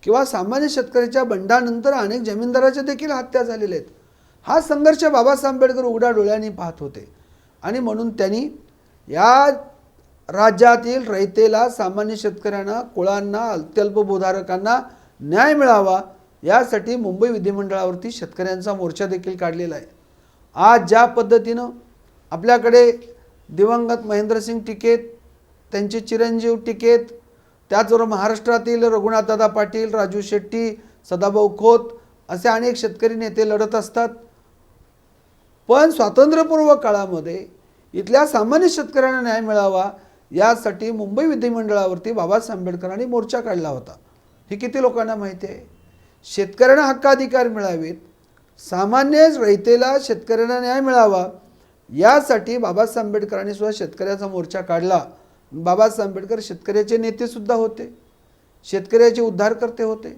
किंवा सामान्य शेतकऱ्याच्या बंडानंतर अनेक जमीनदाराच्या देखील हत्या झालेल्या आहेत. हा संघर्ष बाबासाहेब आंबेडकर उघड्या डोळ्यांनी पाहत होते आणि म्हणून त्यांनी या राज्यातील रयतेला, सामान्य शेतकऱ्यांना, कुळांना, अत्यल्पभूधारकांना न्याय मिळावा यासाठी मुंबई विधिमंडळावरती शेतकऱ्यांचा मोर्चा देखील काढलेला आहे. आज ज्या पद्धतीनं आपल्याकडे दिवंगत महेंद्रसिंग टिकेत, त्यांचे चिरंजीव टिकेत, त्याचबरोबर महाराष्ट्रातील रघुनाथदादा पाटील, राजू शेट्टी, सदाभाऊ खोत असे अनेक शेतकरी नेते लढत असतात. पण स्वातंत्र्यपूर्व काळामध्ये इथल्या सामान्य शेतकऱ्यांना न्याय मिळावा यासाठी मुंबई विधिमंडळावरती बाबासाहेब आंबेडकरांनी मोर्चा काढला होता. हे किती लोकांना माहिती आहे? शेतकऱ्यांना हक्काधिकार मिळावेत, सामान्य रयतेला शेतकऱ्यांना न्याय मिळावा यासाठी बाबासाहेब आंबेडकरांनी सुद्धा शेतकऱ्याचा मोर्चा काढला. बाबासाहेब आंबेडकर शेतकऱ्याचे नेते सुद्धा होते, शेतकऱ्याचे उद्धारकर्ते होते,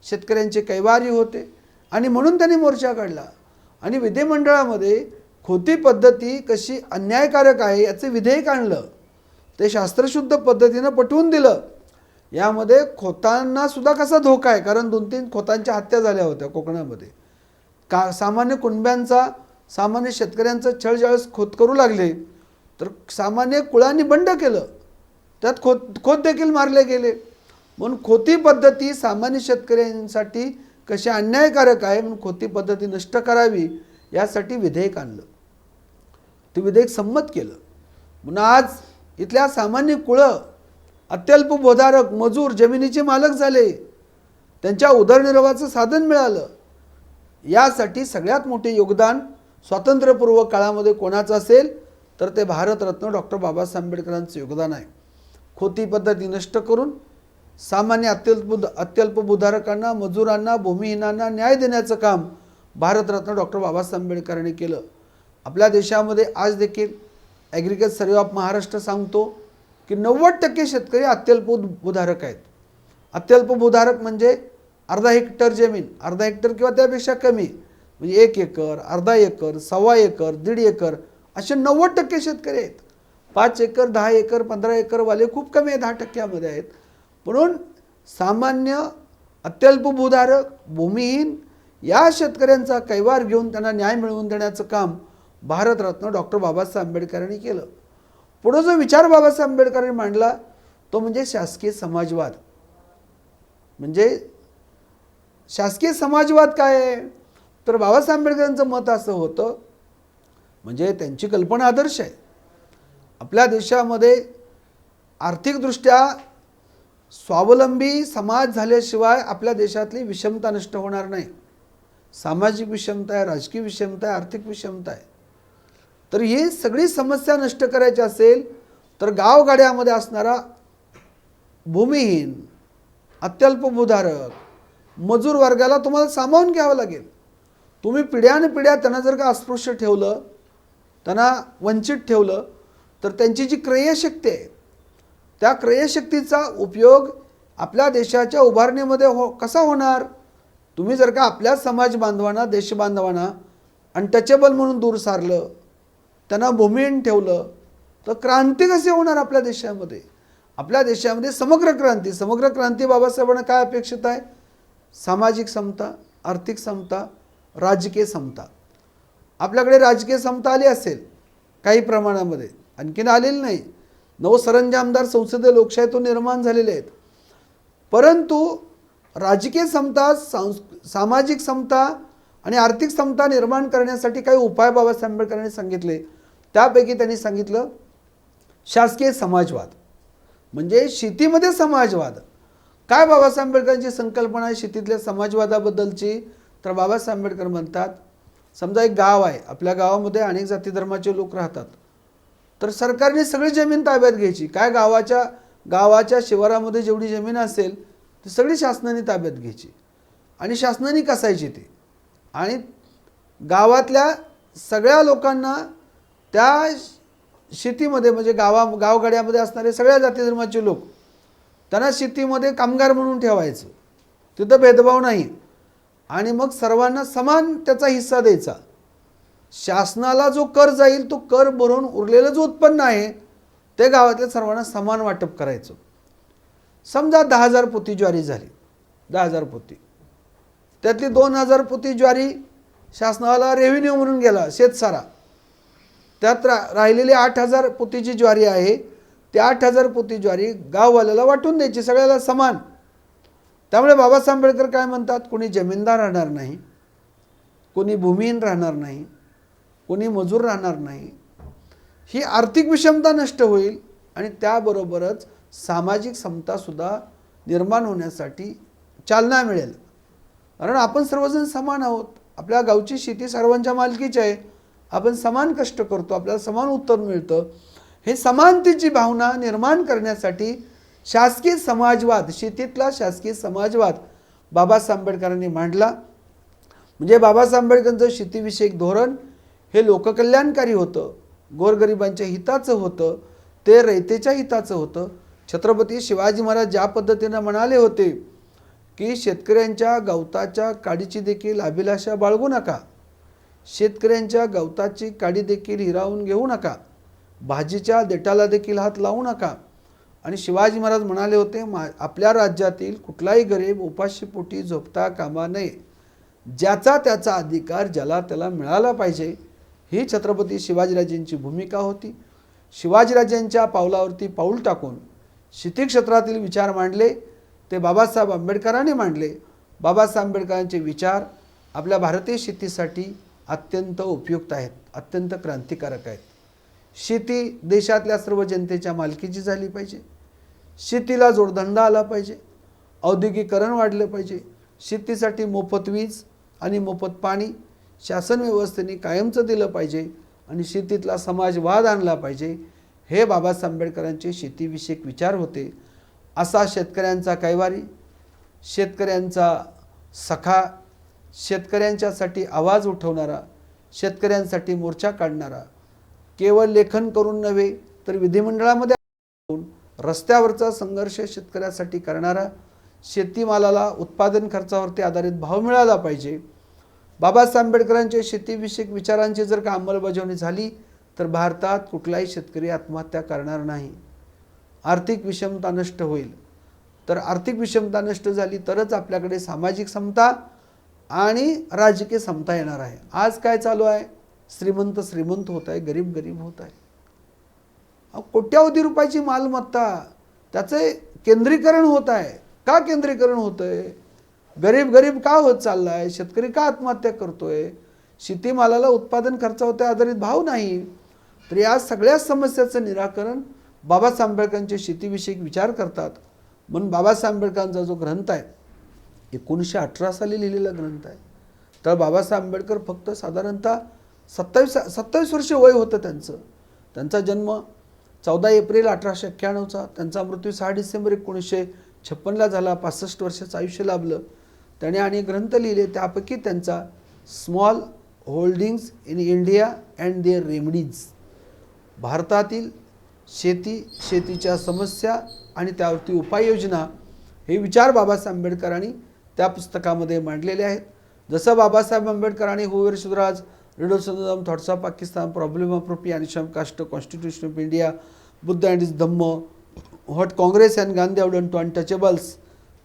शेतकऱ्यांचे कैवारी होते आणि म्हणून त्यांनी मोर्चा काढला. आणि विधिमंडळामध्ये खोती पद्धती कशी अन्यायकारक आहे याचे विधेयक आणलं. ते शास्त्रशुद्ध पद्धतीनं पटवून दिलं. यामध्ये खोतांना सुद्धा कसा धोका आहे, कारण 2-3 खोतांच्या हत्या झाल्या होत्या कोकणामध्ये. सामान्य कुणब्यांचा, सामान्य शेतकऱ्यांचा छळछाळस खोत करू लागले तर सामान्य कुळांनी बंड केलं, त्यात खोत देखील मारले गेले. म्हणून खोती पद्धती सामान्य शेतकऱ्यांसाठी कशी अन्यायकारक आहे म्हणून खोती पद्धती नष्ट करावी यासाठी विधेयक आणलं. ते विधेयक संमत केलं. म्हणून आज इथल्या सामान्य कुळं, अत्यल्प बोधारक, मजूर जमिनीचे मालक झाले, त्यांच्या उदरनिर्वाहाचं साधन मिळालं. यासाठी सगळ्यात मोठे योगदान स्वातंत्र्यपूर्व काळामध्ये कोणाचं असेल तर ते भारतरत्न डॉक्टर बाबासाहेब आंबेडकरांचं योगदान आहे. खोती पद्धती नष्ट करून सामान्य अत्यल्पभूधारकांना, मजुरांना, भूमिहीनांना न्याय देण्याचं काम भारतरत्न डॉक्टर बाबासाहेब आंबेडकरांनी केलं. आपल्या देशामध्ये आज देखील ॲग्रिकल्चर सर्वे ऑफ महाराष्ट्र सांगतो की 90% शेतकरी अत्यल्पभूधारक आहेत. अत्यल्पभूधारक म्हणजे अर्धा हेक्टर जमीन, अर्धा हेक्टर किंवा त्यापेक्षा कमी, म्हणजे 1 एकर, अर्धा एकर, 1.25 एकर, 1.5 एकर असे 90% शेतकरी आहेत. 5 एकर, 10 एकर, 15 एकरवाले खूप कमी आहे, 10% आहेत. म्हणून सामान्य अत्यल्पभूधारक, भूमिहीन या शेतकऱ्यांचा कैवार घेऊन त्यांना न्याय मिळवून देण्याचं काम भारतरत्न डॉक्टर बाबासाहेब आंबेडकरांनी केलं. पुढे जो विचार बाबासाहेब आंबेडकरांनी मांडला तो म्हणजे शासकीय समाजवाद. म्हणजे शासकीय समाजवाद काय आहे तर बाबासाहेब आंबेडकरांचं मत असं होतं, म्हणजे त्यांची कल्पना आदर्श आहे. आपल्या देशामध्ये आर्थिकदृष्ट्या स्वावलंबी समाज झाल्याशिवाय आपल्या देशातली विषमता नष्ट होणार नाही. सामाजिक विषमता आहे, राजकीय विषमता आहे, आर्थिक विषमता आहे. तर ही सगळी समस्या नष्ट करायची असेल तर गावगाड्यामध्ये असणारा भूमिहीन, अत्यल्पभूधारक, मजूर वर्गाला तुम्हाला सामावून घ्यावं लागेल. तुम्ही पिढ्यानपिढ्या त्यांना जर का अस्पृश्य ठेवलं, त्यांना वंचित ठेवलं, तर त्यांची जी क्रयशक्ती आहे त्या क्रयशक्तीचा उपयोग आपल्या देशाच्या उभारणीमध्ये कसा होणार? तुम्ही जर का आपल्या समाज बांधवांना, देश बांधवांना अनटचेबल म्हणून दूर सारलं, त्यांना भूमिहीन ठेवलं, तर क्रांती कशी होणार आपल्या देशामध्ये? आपल्या देशामध्ये समग्र क्रांती बाबासाहेबांना काय अपेक्षित आहे? सामाजिक समता, आर्थिक समता, राजकीय समता. आपल्याकडे राजकीय समता आली असेल काही प्रमाणामध्ये, आणखीन आलेली नाही. नवसरंजामदार संसदीय लोकशाहीतून निर्माण झालेले आहेत. परंतु राजकीय समता, सामाजिक समता आणि आर्थिक समता निर्माण करण्यासाठी काही उपाय बाबासाहेब आंबेडकरांनी सांगितले. त्यापैकी त्यांनी सांगितलं शासकीय समाजवाद, म्हणजे शेतीमध्ये समाजवाद. काय बाबासाहेब आंबेडकरांची संकल्पना आहे शेतीतल्या समाजवादाबद्दलची? तर बाबासाहेब आंबेडकर म्हणतात, समजा एक गाव आहे, आपल्या गावामध्ये अनेक जाती धर्माचे लोक राहतात, तर सरकारने सगळी जमीन ताब्यात घ्यायची. काय गावाच्या शिवारामध्ये जेवढी जमीन असेल ती सगळी शासनाने ताब्यात घ्यायची आणि शासनाने कसायची ती. आणि गावातल्या सगळ्या लोकांना त्या शेतीमध्ये, म्हणजे गावगाड्यामध्ये असणारे सगळ्या जाती धर्माचे लोक, त्यांना शेतीमध्ये कामगार म्हणून ठेवायचं. तिथं भेदभाव नाही. आणि मग सर्वांना समान त्याचा हिस्सा द्यायचा. शासनाला जो कर जाईल तो कर भरून उरलेलं जो उत्पन्न आहे ते गावातल्या सर्वांना समान वाटप करायचं. समजा 10,000 पोती ज्वारी झाली, 10,000 पोती, त्यातली 2,000 पोती ज्वारी शासनाला रेव्हेन्यू म्हणून गेला, शेतसारा. त्यात राहिलेली 8,000 पोतीची ज्वारी आहे, ती 8,000 पोती ज्वारी गाववाल्याला वाटून द्यायची, सगळ्याला समान. त्यामुळे बाबासाहेब आंबेडकर काय म्हणतात, कोणी जमीनदार राहणार नाही, कोणी भूमिहीन राहणार नाही, कोणी मजूर राहणार नाही. ही आर्थिक विषमता नष्ट होईल आणि त्याबरोबरच सामाजिक समतासुद्धा निर्माण होण्यासाठी चालना मिळेल. कारण आपण सर्वजण समान आहोत. आपल्या गावची शेती सर्वांच्या मालकीची आहे. आपण समान कष्ट करतो, आपल्याला समान उत्तर मिळतं. हे समानतेची भावना निर्माण करण्यासाठी शासकीय समाजवाद, शेतीतला शासकीय समाजवाद बाबासाहेब आंबेडकरांनी मांडला. म्हणजे बाबासाहेब आंबेडकरांचं शेतीविषयक धोरण हे लोककल्याणकारी होतं, गोरगरिबांच्या हिताचं होतं, ते रयतेच्या हिताचं होतं. छत्रपती शिवाजी महाराज ज्या पद्धतीनं म्हणाले होते की शेतकऱ्यांच्या गवताच्या काडीची देखील अभिलाषा बाळगू नका, शेतकऱ्यांच्या गवताची काडी देखील हिरावून घेऊ नका, भाजीच्या देठाला देखील हात लावू नका. आणि शिवाजी महाराज म्हणाले होते, आपल्या राज्यातील कुठलाही गरीब उपाशीपोटी झोपता कामा नये, ज्याचा त्याचा अधिकार ज्याला त्याला मिळाला पाहिजे. ही छत्रपती शिवाजीराजांची भूमिका होती. शिवाजीराजांच्या पावलावरती पाऊल टाकून शेती क्षेत्रातील विचार मांडले ते बाबासाहेब आंबेडकरांनी मांडले. बाबासाहेब आंबेडकरांचे विचार आपल्या भारतीय शेतीसाठी अत्यंत उपयुक्त आहेत, अत्यंत क्रांतिकारक आहेत. शेती देशातल्या सर्व जनतेच्या मालकीची झाली पाहिजे. शेतीला जोडधंदा आला पाहिजे. औद्योगिकरण वाढलं पाहिजे. शेतीसाठी मोफत वीज आणि मोफत पाणी शासन व्यवस्थेने कायमचं दिलं पाहिजे आणि शेतीतला समाजवाद आणला पाहिजे. हे बाबासाहेब आंबेडकरांचे शेतीविषयक विचार होते. असा शेतकऱ्यांचा कैवारी, शेतकऱ्यांचा सखा, शेतकऱ्यांच्यासाठी आवाज उठवणारा, शेतकऱ्यांसाठी मोर्चा काढणारा, केवळ लेखन करून नव्हे तर विधिमंडळामध्ये रस्त्यावरचा संघर्ष शेतकऱ्यासाठी करणारा, शेतीमालाला उत्पादन खर्चावरती आधारित भाव मिळाला पाहिजे. बाबासाहेब आंबेडकरांच्या शेतीविषयक विचारांची जर का अंमलबजावणी झाली तर भारतात कुठलाही शेतकरी आत्महत्या करणार नाही. आर्थिक विषमता नष्ट होईल. तर आर्थिक विषमता नष्ट झाली तरच आपल्याकडे सामाजिक समता आणि राजकीय समता येणार आहे. आज काय चालू आहे? श्रीमंत श्रीमंत होत आहे, गरीब गरीब होत आहे. कोट्यावधी रुपयाची मालमत्ता, त्याचे केंद्रीकरण होत आहे. का केंद्रीकरण होत आहे? गरीब गरीब का होत चालला आहे? शेतकरी का आत्महत्या करतोय? शेतीमालाला उत्पादन खर्चावरती आधारित भाव नाही. तर या सगळ्या समस्याचं निराकरण बाबासाहेब आंबेडकरांचे शेतीविषयक विचार करतात. म्हणून बाबासाहेब आंबेडकरांचा जो ग्रंथ आहे 1918 साली लिहिलेला ग्रंथ आहे. तर बाबासाहेब आंबेडकर फक्त साधारणतः 27 वर्ष वय होतं त्यांचं. त्यांचा जन्म 14 एप्रिल 1891चा, त्यांचा मृत्यू 6 डिसेंबर 1956ला झाला. 65 वर्षाचं आयुष्य लाभलं. त्याने अनेक ग्रंथ लिहिले, त्यापैकी त्यांचा small holdings in India and their remedies, भारतातील शेतीच्या समस्या आणि त्यावरती उपाययोजना, हे विचार बाबासाहेब आंबेडकरांनी त्या पुस्तकामध्ये मांडलेले आहेत. जसं बाबासाहेब आंबेडकरांनी who were Shudras, riddles thoughts of Pakistan, problem of annihilation caste, constitution of India, Buddha and his Dhamma, what Congress and Gandhi have done to untouchables,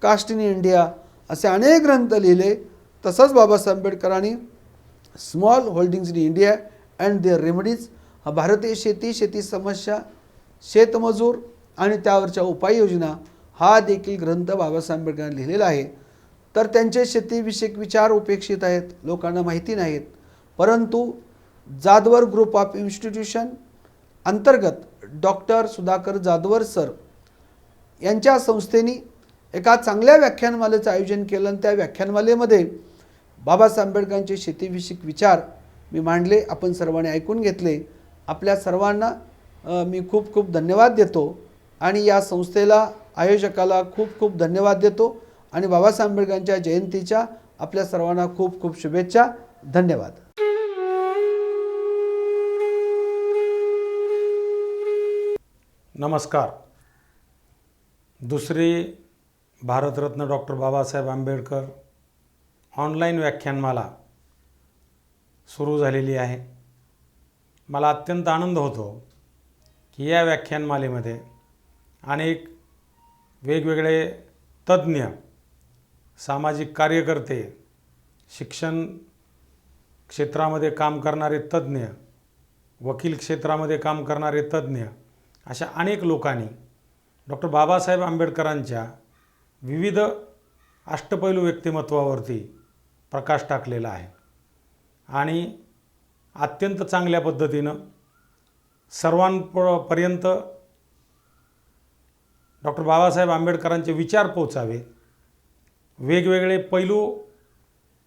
caste in India, असे अनेक ग्रंथ लिहिले. तसंच बाबासाहेब आंबेडकरांनी small holdings in India and their remedies, हा भारतीय शेती समस्या, शेतमजूर आणि त्यावरच्या उपाययोजना, हा देखील ग्रंथ बाबासाहेब आंबेडकरांनी लिहिलेला आहे. तर त्यांचे शेतीविषयक विचार उपेक्षित आहेत, लोकांना माहिती नाहीत. परंतु जाधवर ग्रुप ऑफ इन्स्टिट्यूशन अंतर्गत डॉक्टर सुधाकर जाधवर सर यांच्या संस्थेने एका चांगल्या व्याख्यानमालेचं आयोजन केलं आणि त्या व्याख्यानमालेमध्ये बाबासाहेब आंबेडकरांचे शेतीविषयक विचार मी मांडले, आपण सर्वांनी ऐकून घेतले. आपल्या सर्वांना मी खूप खूप धन्यवाद देतो आणि या संस्थेला, आयोजकाला खूप खूप धन्यवाद देतो आणि बाबासाहेब आंबेडकरांच्या जयंतीच्या आपल्या सर्वांना खूप खूप शुभेच्छा. धन्यवाद. नमस्कार. दुसरी भारतरत्न डॉक्टर बाबासाहेब आंबेडकर ऑनलाईन व्याख्यानमाला सुरू झालेली आहे. मला अत्यंत आनंद होतो की या व्याख्यानमालेमध्ये अनेक वेगवेगळे तज्ज्ञ, सामाजिक कार्यकर्ते, शिक्षण क्षेत्रामध्ये काम करणारे तज्ज्ञ, वकील क्षेत्रामध्ये काम करणारे तज्ज्ञ, अशा अनेक लोकांनी डॉक्टर बाबासाहेब आंबेडकरांच्या विविध अष्टपैलू व्यक्तिमत्वावरती प्रकाश टाकलेला आहे आणि अत्यंत चांगल्या पद्धतीनं सर्वांपर्यंत डॉक्टर बाबासाहेब आंबेडकरांचे विचार पोचावेत, वेगवेगळे पैलू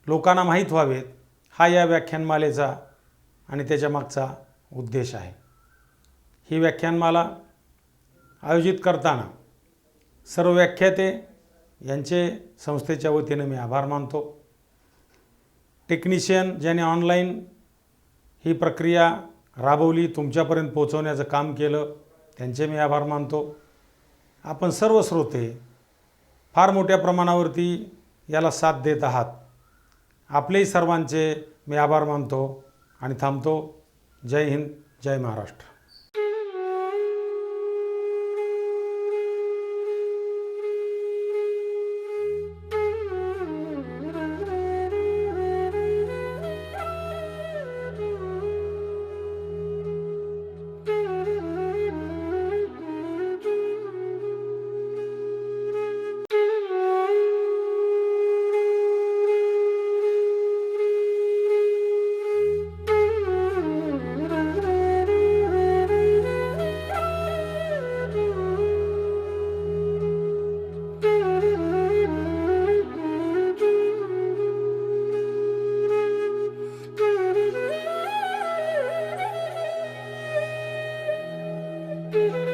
लोकांना माहीत व्हावेत, हा या व्याख्यानमालेचा आणि त्याच्या मागचा उद्देश आहे. ही व्याख्यानमाला आयोजित करताना सर्व व्याख्याते यांचे संस्थेच्या वतीने मी आभार मानतो. टेक्निशियन ज्याने ऑनलाईन ही प्रक्रिया राबवली, तुमच्यापर्यंत पोहोचवण्याचं काम केलं, त्यांचे मी आभार मानतो. आपण सर्व श्रोते फार मोठ्या प्रमाणावरती याला साथ देत आहात. आपलेही सर्वांचे मी आभार मानतो आणि थांबतो. जय हिंद, जय महाराष्ट्र. Thank you.